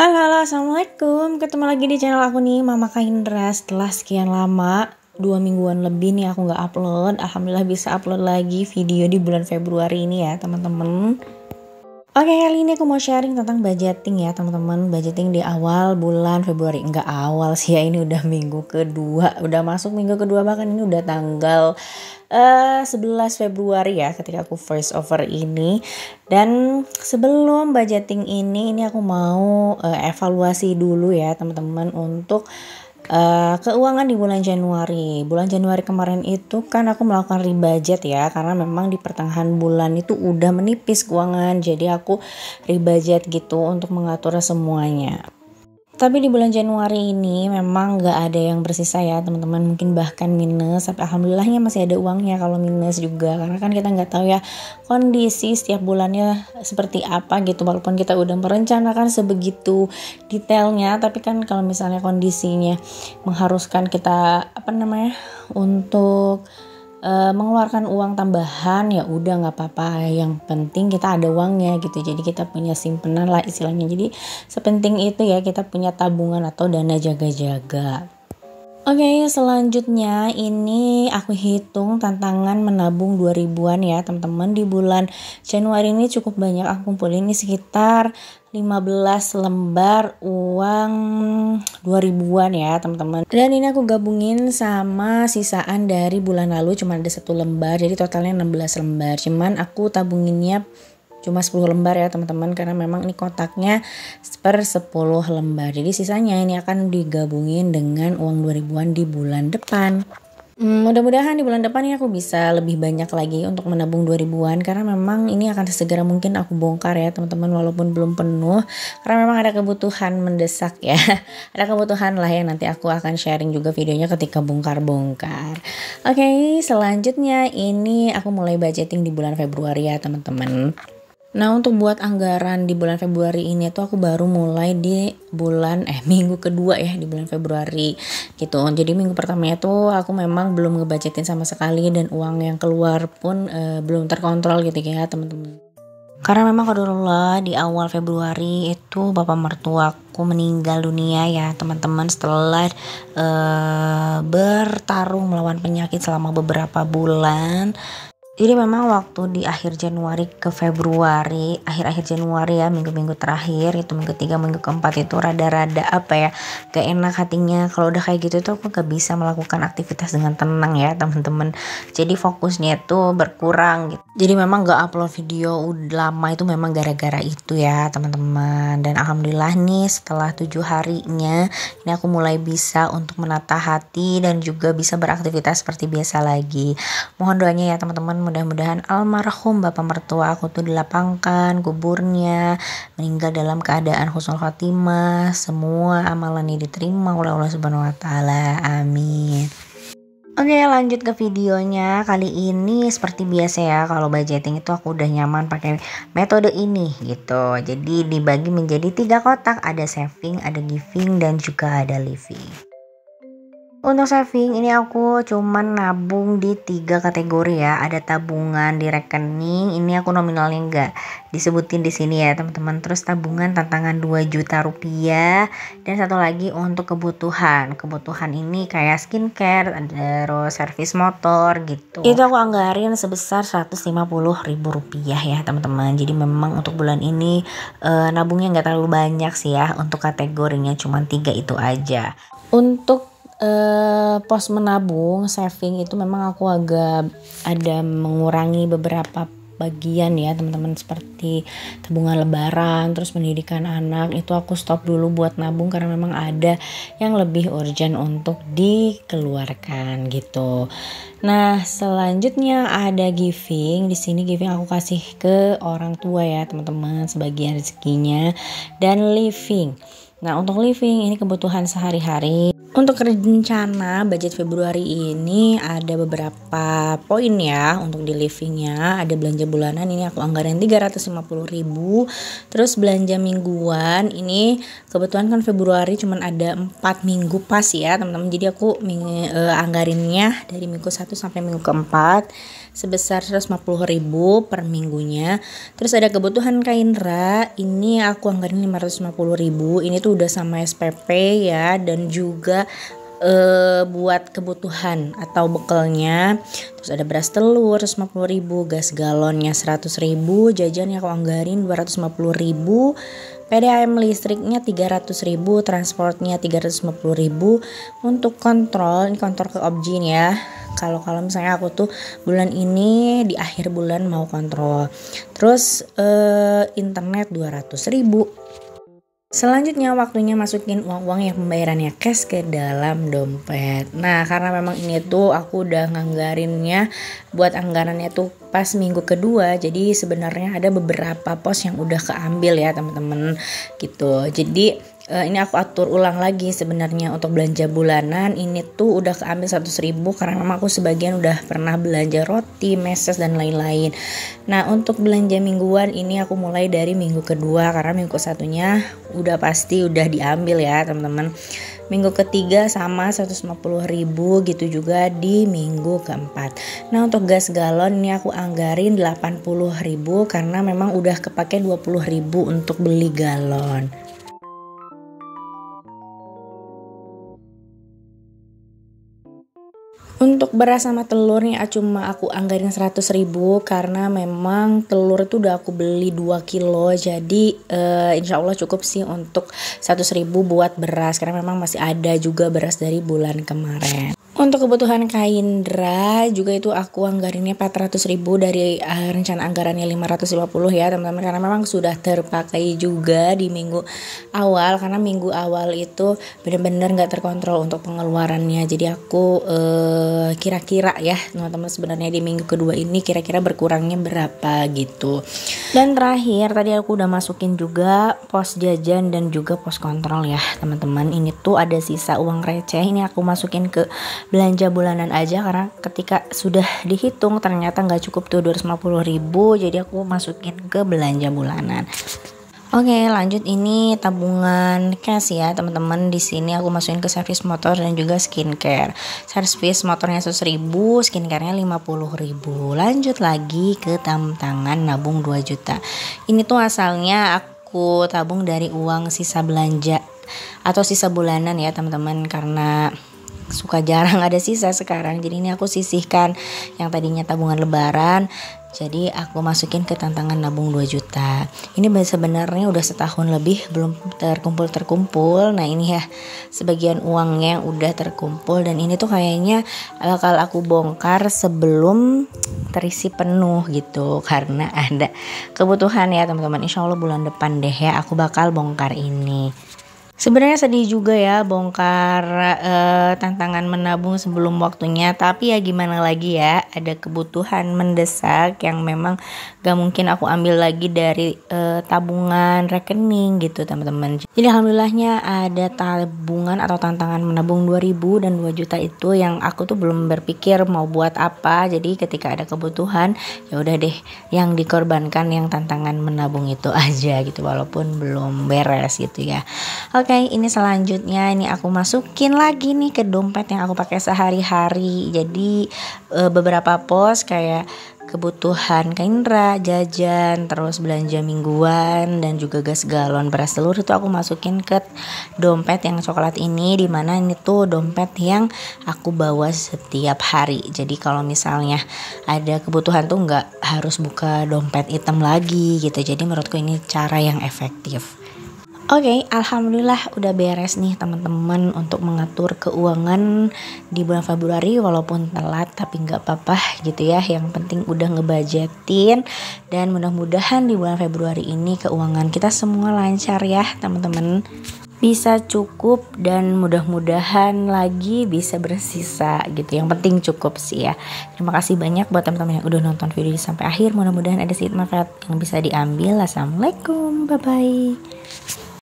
Halo, halo, assalamualaikum. Ketemu lagi di channel aku nih, Mama Kahindra. Setelah sekian lama, 2 mingguan lebih nih aku gak upload. Alhamdulillah bisa upload lagi video di bulan Februari ini ya teman-teman. Oke, kali ini aku mau sharing tentang budgeting ya teman-teman. Budgeting di awal bulan Februari. Enggak awal sih ya, ini udah minggu kedua. Udah masuk minggu kedua, bahkan ini udah tanggal 11 Februari ya ketika aku voice over ini. Dan sebelum budgeting ini aku mau evaluasi dulu ya teman-teman untuk keuangan di bulan Januari. Bulan Januari kemarin itu kan aku melakukan rebudget ya, karena memang di pertengahan bulan itu udah menipis keuangan. Jadi aku rebudget gitu untuk mengatur semuanya. Tapi di bulan Januari ini memang gak ada yang bersisa ya teman-teman, mungkin bahkan minus. Tapi alhamdulillahnya masih ada uangnya kalau minus juga, karena kan kita nggak tahu ya kondisi setiap bulannya seperti apa gitu. Walaupun kita udah merencanakan sebegitu detailnya, tapi kan kalau misalnya kondisinya mengharuskan kita untuk mengeluarkan uang tambahan, ya udah nggak apa-apa, yang penting kita ada uangnya gitu. Jadi kita punya simpenan lah istilahnya. Jadi sepenting itu ya kita punya tabungan atau dana jaga-jaga. Oke, selanjutnya ini aku hitung tantangan menabung 2000-an ya teman-teman. Di bulan Januari ini cukup banyak aku kumpulin, ini sekitar 15 lembar uang 2000-an ya teman-teman. Dan ini aku gabungin sama sisaan dari bulan lalu, cuma ada 1 lembar, jadi totalnya 16 lembar. Cuman aku tabunginnya cuma 10 lembar ya teman-teman, karena memang ini kotaknya per 10 lembar. Jadi sisanya ini akan digabungin dengan uang 2000-an di bulan depan. Mudah-mudahan di bulan depan ini aku bisa lebih banyak lagi untuk menabung 2000-an, karena memang ini akan sesegera mungkin aku bongkar ya teman-teman, walaupun belum penuh, karena memang ada kebutuhan mendesak ya. Ada kebutuhan lah ya, nanti aku akan sharing juga videonya ketika bongkar-bongkar. Oke, selanjutnya ini aku mulai budgeting di bulan Februari ya teman-teman. Nah, untuk buat anggaran di bulan Februari ini tuh aku baru mulai di minggu kedua ya di bulan Februari gitu. Jadi minggu pertamanya tuh aku memang belum ngebudgetin sama sekali, dan uang yang keluar pun belum terkontrol gitu ya teman-teman. Karena memang qadarullah di awal Februari itu bapak mertuaku meninggal dunia ya teman-teman, setelah bertarung melawan penyakit selama beberapa bulan. Jadi memang waktu di akhir Januari ke Februari, akhir-akhir Januari ya, minggu-minggu terakhir itu, minggu 3, minggu keempat itu rada-rada gak enak hatinya. Kalau udah kayak gitu tuh aku gak bisa melakukan aktivitas dengan tenang ya teman-teman. Jadi fokusnya tuh berkurang gitu. Jadi memang gak upload video udah lama itu memang gara-gara itu ya teman-teman. Dan alhamdulillah nih setelah 7 harinya ini aku mulai bisa untuk menata hati dan juga bisa beraktivitas seperti biasa lagi. Mohon doanya ya teman-teman, mudah-mudahan almarhum bapak mertua aku tuh dilapangkan kuburnya, meninggal dalam keadaan husnul khotimah, semua amalannya diterima oleh Allah Subhanahu wa taala. Amin. Oke, lanjut ke videonya. Kali ini seperti biasa ya, kalau budgeting itu aku udah nyaman pakai metode ini gitu. Jadi dibagi menjadi 3 kotak, ada saving, ada giving, dan juga ada living. Untuk saving ini aku cuman nabung di 3 kategori ya. Ada tabungan di rekening, ini aku nominalnya enggak disebutin di sini ya teman-teman. Terus tabungan tantangan 2 juta rupiah, dan satu lagi untuk kebutuhan. Kebutuhan ini kayak skincare, terus servis motor gitu. Itu aku anggarin sebesar 150.000 rupiah ya teman-teman. Jadi memang untuk bulan ini nabungnya nggak terlalu banyak sih ya. Untuk kategorinya cuma 3 itu aja. Untuk pos menabung saving itu memang aku agak ada mengurangi beberapa bagian ya teman-teman, seperti tabungan lebaran, terus pendidikan anak itu aku stop dulu buat nabung, karena memang ada yang lebih urgent untuk dikeluarkan gitu. Nah, selanjutnya ada giving. Di sini giving aku kasih ke orang tua ya teman-teman, sebagian rezekinya. Dan living. Nah, untuk living ini kebutuhan sehari-hari. Untuk rencana budget Februari ini ada beberapa poin ya untuk di livingnya. Ada belanja bulanan ini aku anggarin 350.000. Terus belanja mingguan ini kebetulan kan Februari cuman ada 4 minggu pas ya teman-teman. Jadi aku anggarinnya dari minggu 1 sampai minggu keempat sebesar 150.000 per minggunya. Terus ada kebutuhan kainra, ini aku anggarin 550.000. Ini tuh udah sama SPP ya, dan juga buat kebutuhan atau bekalnya. Terus ada beras telur 150.000, gas galonnya 100.000, jajan aku anggarin 250.000, PDAM listriknya 300.000, transportnya 350.000. Untuk kontrol, ini kontrol ke Objin ya. Kalau misalnya aku tuh bulan ini di akhir bulan mau kontrol. Terus internet 200.000. Selanjutnya waktunya masukin uang-uang yang pembayarannya cash ke dalam dompet. Nah karena memang ini tuh aku udah nganggarinnya buat anggarannya tuh pas minggu kedua. Jadi sebenarnya ada beberapa pos yang udah keambil ya teman-teman gitu. Jadi ini aku atur ulang lagi sebenarnya untuk belanja bulanan ini tuh udah keambil 100.000 karena memang aku sebagian udah pernah belanja roti, meses dan lain-lain. Nah untuk belanja mingguan ini aku mulai dari minggu kedua karena minggu satunya udah pasti udah diambil ya teman-teman. Minggu ketiga sama 150.000 gitu juga di minggu keempat. Nah untuk gas galon ini aku anggarin 80.000 karena memang udah kepake 20.000 untuk beli galon. Untuk beras sama telur nih cuma aku anggarin 100.000 karena memang telur itu udah aku beli 2 kilo. Jadi insya Allah cukup sih untuk 100.000 buat beras karena memang masih ada juga beras dari bulan kemarin. Untuk kebutuhan kaindra juga itu aku anggarinnya 400.000 dari rencana anggarannya 550 ya teman-teman, karena memang sudah terpakai juga di minggu awal karena minggu awal itu benar-benar nggak terkontrol untuk pengeluarannya. Jadi aku kira-kira ya teman-teman sebenarnya di minggu kedua ini kira-kira berkurangnya berapa gitu. Dan terakhir tadi aku udah masukin juga pos jajan dan juga pos kontrol ya teman-teman. Ini tuh ada sisa uang receh, ini aku masukin ke belanja bulanan aja karena ketika sudah dihitung ternyata nggak cukup tuh 250.000, jadi aku masukin ke belanja bulanan. Oke, lanjut ini tabungan cash ya teman-teman. Di sini aku masukin ke servis motor dan juga skincare. Servis motornya 100.000, skincarenya 50.000. Lanjut lagi ke tangan nabung 2 juta. Ini tuh asalnya aku tabung dari uang sisa belanja atau sisa bulanan ya teman-teman, karena suka jarang ada sisa sekarang. Jadi ini aku sisihkan yang tadinya tabungan lebaran, jadi aku masukin ke tantangan nabung 2 juta. Ini sebenarnya udah setahun lebih belum terkumpul. Nah ini ya sebagian uangnya yang udah terkumpul, dan ini tuh kayaknya bakal aku bongkar sebelum terisi penuh gitu karena ada kebutuhan ya teman-teman. Insya Allah bulan depan deh ya aku bakal bongkar ini. Sebenarnya sedih juga ya bongkar tantangan menabung sebelum waktunya, tapi ya gimana lagi ya, ada kebutuhan mendesak yang memang gak mungkin aku ambil lagi dari tabungan rekening gitu teman-teman. Jadi alhamdulillahnya ada tabungan atau tantangan menabung 2.000 dan 2 juta itu yang aku tuh belum berpikir mau buat apa. Jadi ketika ada kebutuhan ya udah deh yang dikorbankan yang tantangan menabung itu aja gitu, walaupun belum beres gitu ya. Oke, ini selanjutnya ini aku masukin lagi nih ke dompet yang aku pakai sehari-hari. Jadi beberapa pos kayak kebutuhan kaindra, jajan, terus belanja mingguan dan juga gas galon, beras telur itu aku masukin ke dompet yang coklat ini, dimana ini tuh dompet yang aku bawa setiap hari. Jadi kalau misalnya ada kebutuhan tuh nggak harus buka dompet hitam lagi gitu. Jadi menurutku ini cara yang efektif. Oke, alhamdulillah udah beres nih teman-teman untuk mengatur keuangan di bulan Februari, walaupun telat tapi nggak apa-apa gitu ya. Yang penting udah ngebudgetin, dan mudah-mudahan di bulan Februari ini keuangan kita semua lancar ya teman-teman. Bisa cukup dan mudah-mudahan lagi bisa bersisa gitu. Yang penting cukup sih ya. Terima kasih banyak buat teman-teman yang udah nonton video ini sampai akhir. Mudah-mudahan ada sedikit manfaat yang bisa diambil. Assalamualaikum, bye-bye.